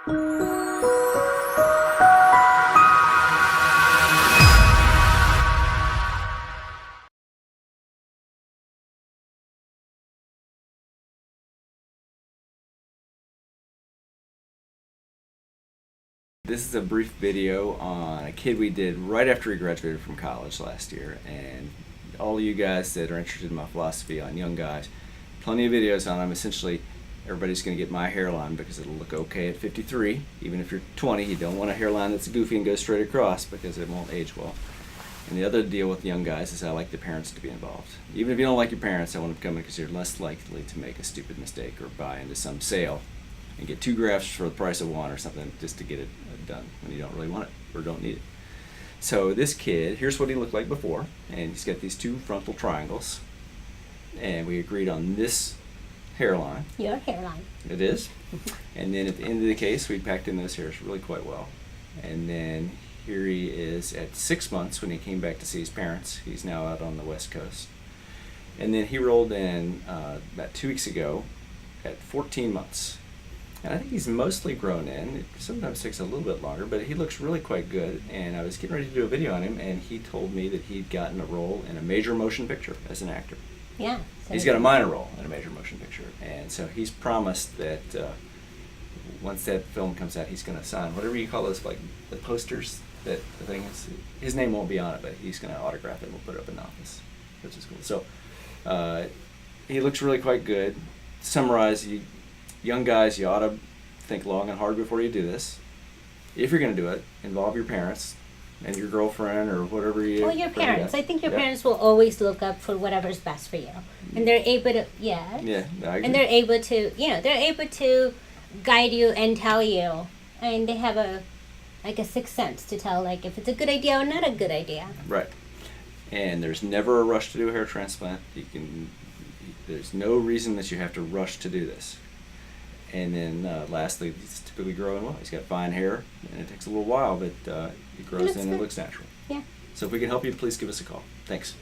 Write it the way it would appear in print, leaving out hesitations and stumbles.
This is a brief video on a kid we did right after he graduated from college last year, and all of you guys that are interested in my philosophy on young guys, plenty of videos on them. Essentially, everybody's going to get my hairline because it'll look okay at 53. Even if you're 20, you don't want a hairline that's goofy and goes straight across because it won't age well. And the other deal with young guys is I like the parents to be involved. Even if you don't like your parents, I want them to come in because you're less likely to make a stupid mistake or buy into some sale and get 2 grafts for the price of 1 or something just to get it done when you don't really want it or don't need it. So this kid, here's what he looked like before, and he's got these 2 frontal triangles, and we agreed on this hairline. Your hairline. It is. And then at the end of the case, we packed in those hairs really quite well. And then here he is at 6 months when he came back to see his parents. He's now out on the West Coast. And then he rolled in about 2 weeks ago at 14 months. And I think he's mostly grown in. It sometimes takes a little bit longer, but he looks really quite good. And I was getting ready to do a video on him, and he told me that he'd gotten a role in a major motion picture as an actor. Yeah. So he's got a minor role in a major motion picture. And so he's promised that once that film comes out, he's going to sign whatever you call those, like the posters, that the thing is. His name won't be on it, but he's going to autograph it and we'll put it up in the office, which is cool. So he looks really quite good. To summarize, young guys, you ought to think long and hard before you do this. If you're going to do it, involve your parents and your girlfriend or whatever you... Well, your parents. I think your parents will always look up for whatever's best for you. And they're able to... Yeah. Yeah, I agree. And they're able to, they're able to guide you and tell you. And they have a sixth sense to tell, like, if it's a good idea or not a good idea. Right. And there's never a rush to do a hair transplant. There's no reason that you have to rush to do this. And then lastly, he's typically growing well. He's got fine hair, and it takes a little while, but he grows in and it looks natural. Yeah. So if we can help you, please give us a call. Thanks.